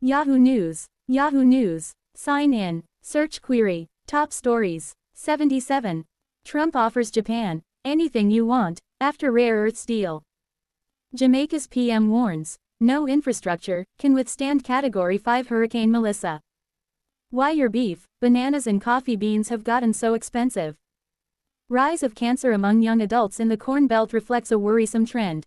Yahoo News. Yahoo News. Sign in. Search query. Top stories. 77. Trump offers Japan anything you want after rare earths deal. Jamaica's PM warns no infrastructure can withstand Category 5 Hurricane Melissa. Why your beef, bananas and coffee beans have gotten so expensive. Rise of cancer among young adults in the Corn Belt reflects a worrisome trend.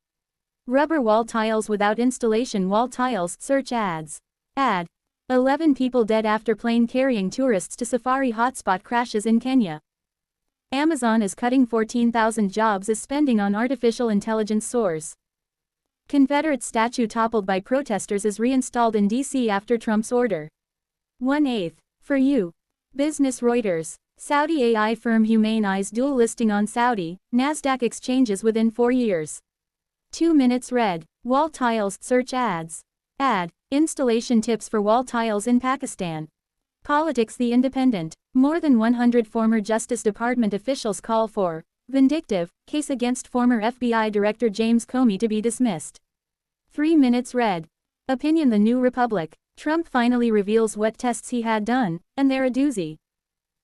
Rubber wall tiles without installation. Wall tiles. Search ads. Ad. 11 people dead after plane carrying tourists to safari hotspot crashes in Kenya. Amazon is cutting 14,000 jobs as spending on artificial intelligence soars. Confederate statue toppled by protesters is reinstalled in D.C. after Trump's order. 1/8. For you. Business. Reuters. Saudi AI firm Humane eyes dual listing on Saudi, Nasdaq exchanges within 4 years. 2 minutes read. Wall tiles. Search ads. Ad. Installation tips for wall tiles in Pakistan. Politics. The Independent. More than 100 former Justice Department officials call for vindictive case against former FBI Director James Comey to be dismissed. 3 minutes read. Opinion. The New Republic. Trump finally reveals what tests he had done, and they're a doozy.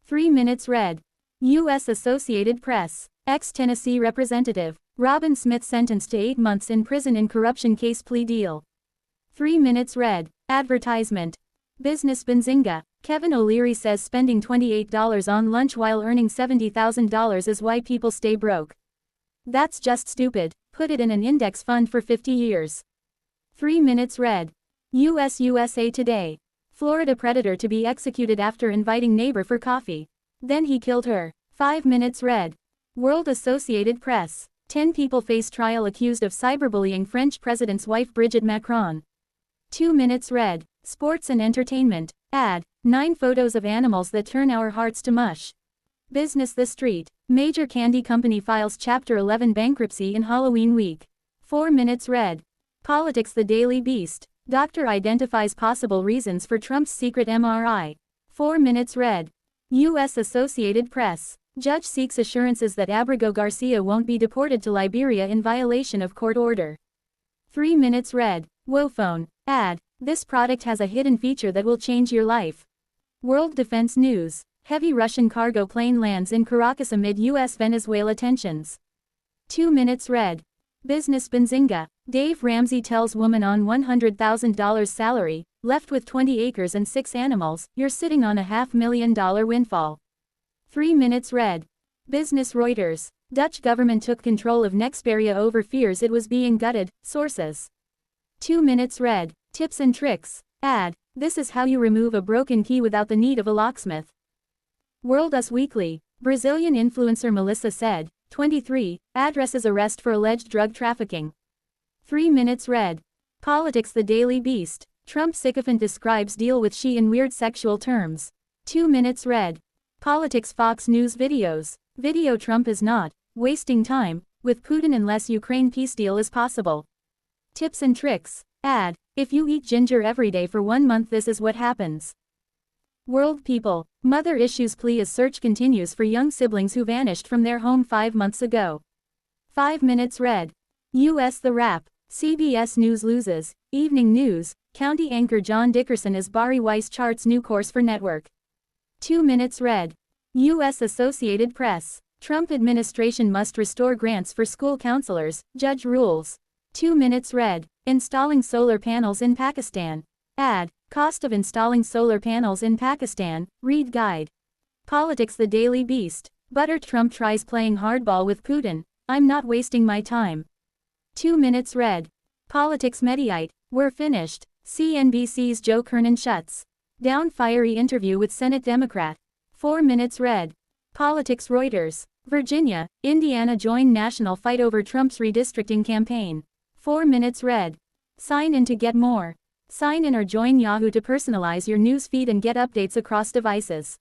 3 minutes read. U.S. Associated Press. Ex-Tennessee Representative Robin Smith sentenced to 8 months in prison in corruption case plea deal. 3 minutes read. Advertisement. Business. Benzinga. Kevin O'Leary says spending $28 on lunch while earning $70,000 is why people stay broke. That's just stupid. Put it in an index fund for 50 years. 3 minutes read. USA Today. Florida predator to be executed after inviting neighbor for coffee. Then he killed her. 5 minutes read. World Associated Press. 10 people face trial accused of cyberbullying French president's wife Brigitte Macron. 2 minutes read. Sports and entertainment. Ad. 9 photos of animals that turn our hearts to mush. Business. The Street. Major candy company files Chapter 11 bankruptcy in Halloween week. 4 minutes read. Politics. The Daily Beast. Doctor identifies possible reasons for Trump's secret MRI. 4 minutes read. U.S. Associated Press. Judge seeks assurances that Abrigo Garcia won't be deported to Liberia in violation of court order. 3 minutes read. Wophone. Ad. This product has a hidden feature that will change your life. World Defense News. Heavy Russian cargo plane lands in Caracas amid US-Venezuela tensions. 2 minutes read. Business. Benzinga. Dave Ramsey tells woman on $100,000 salary, left with 20 acres and 6 animals, you're sitting on a $500,000 windfall. 3 minutes read. Business. Reuters. Dutch government took control of Nexperia over fears it was being gutted, sources. 2 minutes read. Tips and tricks. Ad. This is how you remove a broken key without the need of a locksmith. World Us Weekly. Brazilian influencer Melissa said, 23, addresses arrest for alleged drug trafficking. 3 minutes read. Politics. The Daily Beast. Trump sycophant describes deal with she in weird sexual terms. 2 minutes read. Politics. Fox News videos. Video. Trump is not wasting time with Putin unless Ukraine peace deal is possible. Tips and tricks. Ad. If you eat ginger every day for 1 month, this is what happens. World People. Mother issues plea as search continues for young siblings who vanished from their home 5 months ago. 5 minutes read. U.S. The Wrap. CBS News loses. Evening News. County anchor John Dickerson as Bari Weiss charts new course for network. 2 minutes read. U.S. Associated Press. Trump administration must restore grants for school counselors, judge rules. 2 minutes read. Installing solar panels in Pakistan. Ad. Cost of installing solar panels in Pakistan, read guide. Politics. The Daily Beast. Buttered Trump tries playing hardball with Putin, I'm not wasting my time. 2 minutes read. Politics. Mediaite. We're finished. CNBC's Joe Kernan shuts down fiery interview with Senate Democrat. 4 minutes read. Politics. Reuters. Virginia, Indiana join national fight over Trump's redistricting campaign. 4 minutes read. Sign in to get more. Sign in or join Yahoo to personalize your news feed and get updates across devices.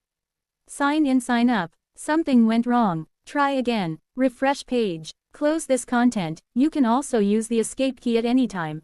Sign in. Sign up. Something went wrong. Try again. Refresh page. Close this content. You can also use the escape key at any time.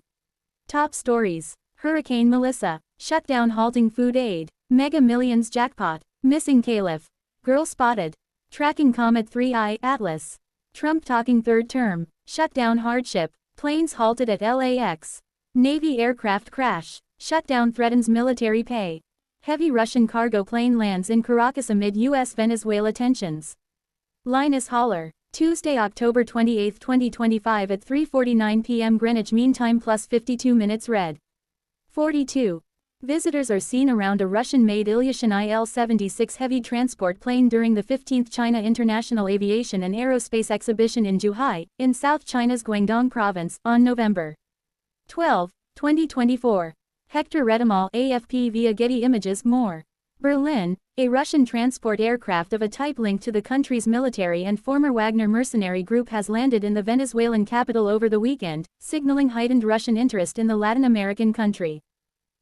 Top stories. Hurricane Melissa. Shutdown halting food aid. Mega Millions jackpot. Missing caliph. Girl spotted. Tracking Comet 3I Atlas. Trump talking third term. Shutdown hardship. Planes halted at LAX. Navy aircraft crash. Shutdown threatens military pay. Heavy Russian cargo plane lands in Caracas amid US-Venezuela tensions. Linus Holler. Tuesday, October 28, 2025 at 3:49 p.m. Greenwich Mean Time plus 52 minutes red. 42. Visitors are seen around a Russian-made Ilyushin Il-76 heavy transport plane during the 15th China International Aviation and Aerospace Exhibition in Zhuhai, in South China's Guangdong province, on November 12, 2024. Hector Redemal, AFP via Getty Images. More. Berlin, a Russian transport aircraft of a type linked to the country's military and former Wagner mercenary group has landed in the Venezuelan capital over the weekend, signaling heightened Russian interest in the Latin American country.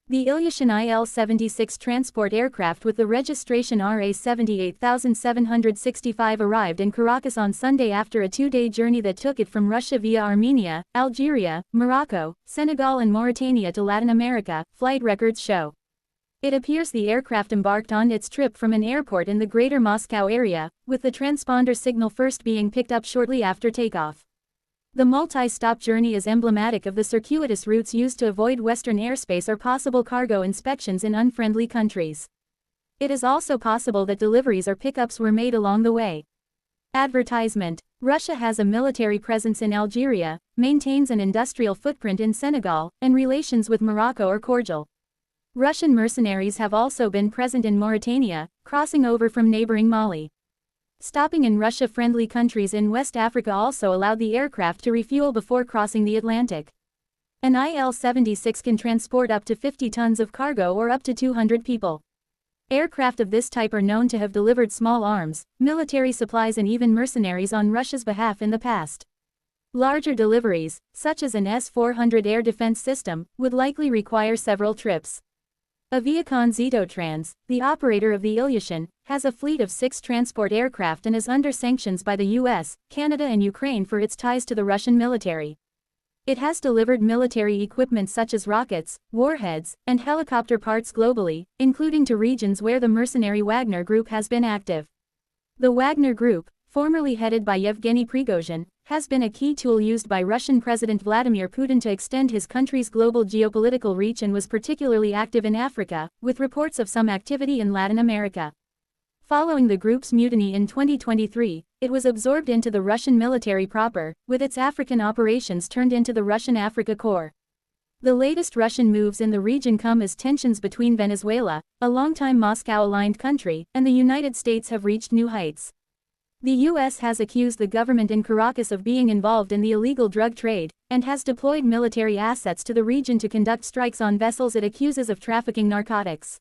The Ilyushin Il-76 transport aircraft with the registration RA-78765 arrived in Caracas on Sunday after a two-day journey that took it from Russia via Armenia, Algeria, Morocco, Senegal and Mauritania to Latin America, flight records show. It appears the aircraft embarked on its trip from an airport in the greater Moscow area, with the transponder signal first being picked up shortly after takeoff. The multi-stop journey is emblematic of the circuitous routes used to avoid Western airspace or possible cargo inspections in unfriendly countries. It is also possible that deliveries or pickups were made along the way. Advertisement. Russia has a military presence in Algeria, maintains an industrial footprint in Senegal, and relations with Morocco are cordial. Russian mercenaries have also been present in Mauritania, crossing over from neighboring Mali. Stopping in Russia-friendly countries in West Africa also allowed the aircraft to refuel before crossing the Atlantic. An Il-76 can transport up to 50 tons of cargo or up to 200 people. Aircraft of this type are known to have delivered small arms, military supplies and even mercenaries on Russia's behalf in the past. Larger deliveries, such as an S-400 air defense system, would likely require several trips. Aviacon Zetotrans, the operator of the Ilyushin, has a fleet of 6 transport aircraft and is under sanctions by the US, Canada and Ukraine for its ties to the Russian military. It has delivered military equipment such as rockets, warheads, and helicopter parts globally, including to regions where the mercenary Wagner Group has been active. The Wagner Group, formerly headed by Yevgeny Prigozhin, has been a key tool used by Russian President Vladimir Putin to extend his country's global geopolitical reach and was particularly active in Africa, with reports of some activity in Latin America. Following the group's mutiny in 2023, it was absorbed into the Russian military proper, with its African operations turned into the Russian Africa Corps. The latest Russian moves in the region come as tensions between Venezuela, a longtime Moscow-aligned country, and the United States have reached new heights. The U.S. has accused the government in Caracas of being involved in the illegal drug trade, and has deployed military assets to the region to conduct strikes on vessels it accuses of trafficking narcotics.